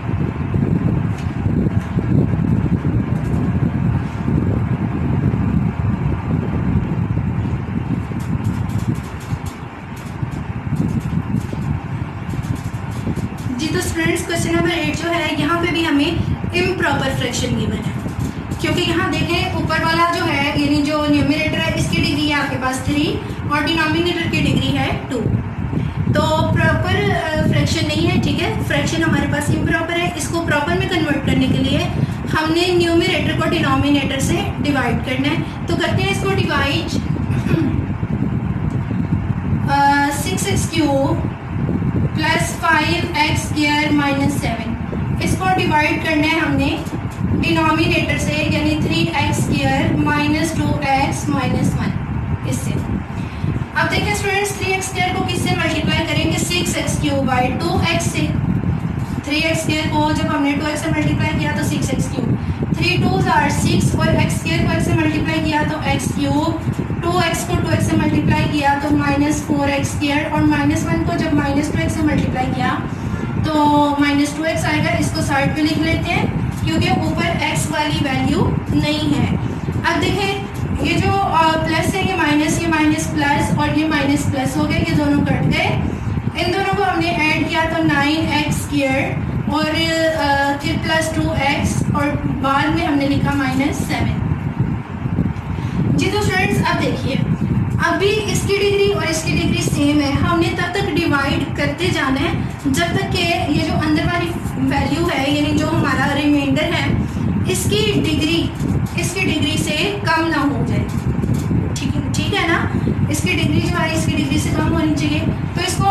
जी तो स्टूडेंट्स, क्वेश्चन नंबर 8 जो है, यहाँ पे भी हमें इम्प्रॉपर फ्रैक्शन गिवन है, क्योंकि यहाँ देखें ऊपर वाला जो है, यानी जो न्यूमरेटर है इसकी डिग्री है आपके पास 3 और डिनोमिनेटर की डिग्री है 2, तो प्रॉपर फ्रैक्शन नहीं है, ठीक है, फ्रैक्शन हमारे पास इम्प्रॉपर है। इसको प्रॉपर में कन्वर्ट करने के लिए हमने न्यूमरेटर को डिनोमिनेटर से डिवाइड करना है। तो करते हैं इसको डिवाइड, 6x³ + 5x² - 7, इसको डिवाइड करना है हमने डिनोमिनेटर से, यानी 3x² - 2x - 1 इससे। अब देखिए स्टूडेंट्स, 3x² को किससे मल्टीप्लाई करेंगे, 6x³ 2x से। 3x² को जब हमने 2x से मल्टीप्लाई किया तो 6x³, 3 2s are 6 और x² को x से मल्टीप्लाई किया तो x³, 2x को 2x से मल्टीप्लाई किया तो -4x² और -1 को जब -2x से मल्टीप्लाई किया तो -2x आएगा। इसको साइड पे लिख लेते हैं क्योंकि ऊपर x वाली वैल्यू नहीं है। अब देखें, ये जो प्लस है, ये माइनस प्लस और ये माइनस प्लस हो गए, ये दोनों कट गए। इन दोनों को हमने ऐड किया तो 9x² और फिर + 2x और बाद में हमने लिखा -7। जी तो स्टूडेंट्स, अब देखिए, अभी इसकी डिग्री और इसकी डिग्री सेम है, हमने तब तक डिवाइड करते जाना है जब तक कि ये जो अंदर वाली वैल्यू है, यानी जो हमारा रिमाइंडर है, इसकी डिग्री से कम ना हो जाए। ठीक है ना, इसकी डिग्री जो है इसकी डिग्री से कम होनी चाहिए। तो इसको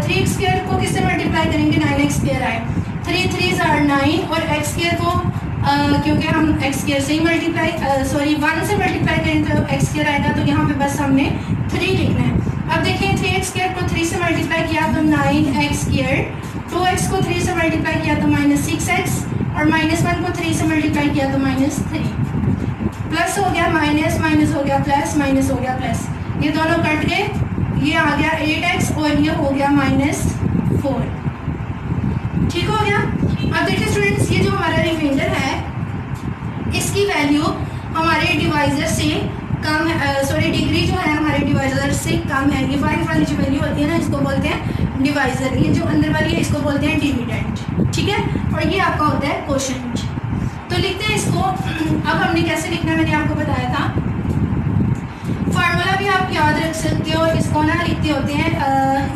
3x² को किससे मल्टीप्लाई करेंगे, 9x² आए, 3 3s are 9 और x² को क्योंकि हम x² से ही 1 से मल्टीप्लाई करेंगे तो x² आएगा, तो यहाँ पे बस हमने 3 लिखना है। अब देखिए, 3x² को 3 से मल्टीप्लाई किया तो 9x², 2x को 3 से मल्टीप्लाई किया तो -6x और -1 को 3 से मल्टीप्लाई किया तो -3। प्लस हो गया माइनस, माइनस हो गया प्लस, माइनस हो गया प्लस, ये दोनों कट गए, ये आ गया 8x और ये हो गया -4। ठीक हो गया। अब देखिए स्टूडेंट्स, ये जो हमारा रिमाइंडर है इसकी वैल्यू हमारे डिवाइजर से कम है, डिग्री जो है हमारे डिवाइजर से कम है। ये 5 वाली जो वैल्यू होती है ना, इसको बोलते हैं डिवाइजर, ये जो अंदर वाली है इसको बोलते हैं डिविडेंड, ठीक है, और ये आपका होता है कोशेंट। तो लिखते हैं इसको। अब हमने कैसे लिखना है मैंने आपको बताया था, फार्मूला भी आप याद रख सकते हो, इसको ना लिखते होते हैं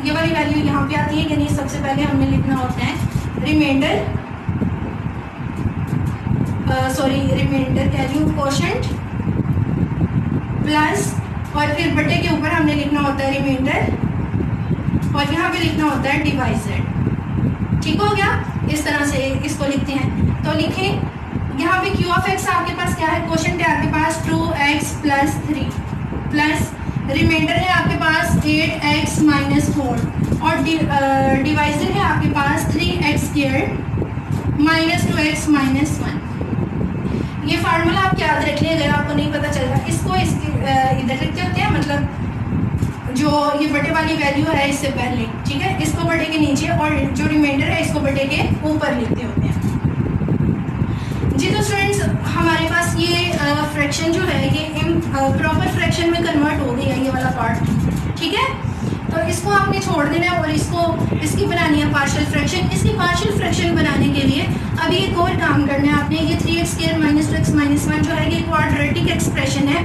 ये वाली वैल्यू यहाँ पे आती है, यानी सबसे पहले हमें लिखना होता है रिमाइंडर, रिमाइंडर कह रही हूँ, कोशेंट प्लस, और फिर बटे के ऊपर हमने लिखना होता है रिमाइंडर, और यहाँ पे लिखना होता है डिवाइडेड। ठीक हो गया? इस तरह से इसको लिखते हैं। तो लिखें यहाँ पे क्यू ऑफ एक्स आपके पास क्या है, कोशेंट है आपके पास 2x प्लस 3 प्लस रिमाइंडर है आपके पास 8x माइनस 4 और डिवाइजर है आपके पास 3x square minus 2x minus 1। ये फार्मूला आप याद रख लें, अगर आपको नहीं पता चल रहा इसको इधर लिखते होते हैं, मतलब जो ये बटे वाली वैल्यू है इससे पहले, ठीक है, इसको बटे के नीचे और जो रिमाइंडर है इसको बटे के ऊपर लिखते होते हैं। जी तो स्टूडेंट्स हमारे पास ये फ्रैक्शन जो है ये प्रॉपर फ्रैक्शन में कन्वर्ट हो गया ये वाला पार्ट, ठीक है। तो इसको आपने छोड़ देना है और इसकी बनानी है पार्शियल फ्रैक्शन। इसकी पार्शियल फ्रैक्शन बनाने के लिए अभी एक और काम करना है आपने, ये 3x square minus 2x minus 1 जो है ये क्वाड्रेटिक एक्सप्रेशन है,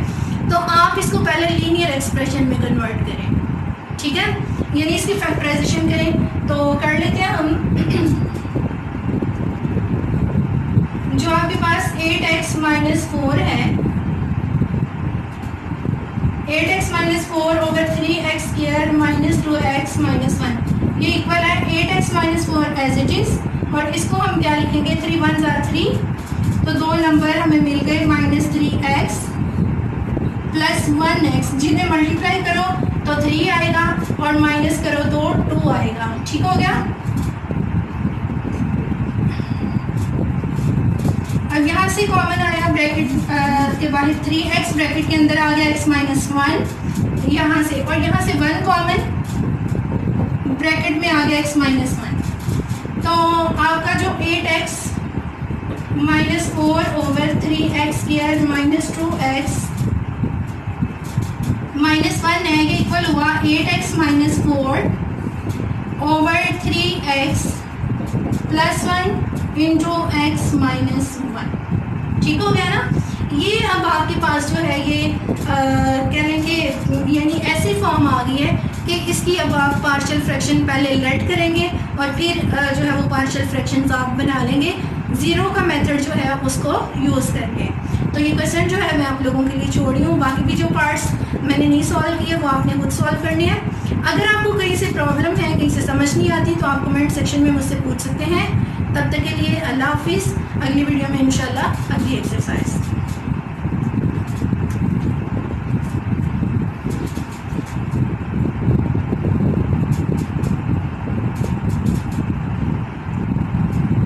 तो आप इसको पहले लीनियर एक्सप्रेशन में कन्वर्ट करें, ठीक है, यानी इसकी फैक्टराइजेशन करें। तो कर लेते हैं हम जो आपके पास 8x माइनस 4 है, 8x minus 4 over 3x square minus 2x minus 1 ये इक्वल है 8x minus 4 as it is, और इसको हम क्या लिखेंगे 3 1 ज़ा 3, तो दो नंबर हमें मिल गए माइनस 3x प्लस 1x, जिन्हें मल्टीप्लाई करो तो 3 आएगा और माइनस करो तो 2 आएगा। ठीक हो गया? अब यहाँ से कॉमन आया ब्रैकेट के बाहर 3x, ब्रैकेट के अंदर आ गया x माइनस 1 यहाँ से, और यहाँ से 1 कॉमन, ब्रैकेट में आ गया x माइनस 1। तो आपका जो 8x minus 4 over 3x square minus 2x minus 1 है, ये इक्वल हुआ 8x minus 4 over 3x plus 1 into x minus 1। ठीक हो गया ना? ये अब आपके पास जो है ये कह लेंगे यानी ऐसी फॉर्म आ गई है कि इसकी अब आप पार्शियल फ्रैक्शन पहले लेट करेंगे और फिर जो है वो पार्शियल फ्रैक्शन आप बना लेंगे ज़ीरो का मेथड जो है उसको यूज़ करके। तो ये क्वेश्चन जो है मैं आप लोगों के लिए छोड़ी हूँ, बाकी भी जो पार्ट्स मैंने नहीं सॉल्व किए वो आपने खुद सॉल्व करने हैं। अगर आपको कहीं से प्रॉब्लम है, कहीं से समझ नहीं आती तो आप कमेंट सेक्शन में मुझसे पूछ सकते हैं। तब तक के लिए अल्लाह हाफिज़, अगली वीडियो में इंशाल्लाह अगली एक्सरसाइज।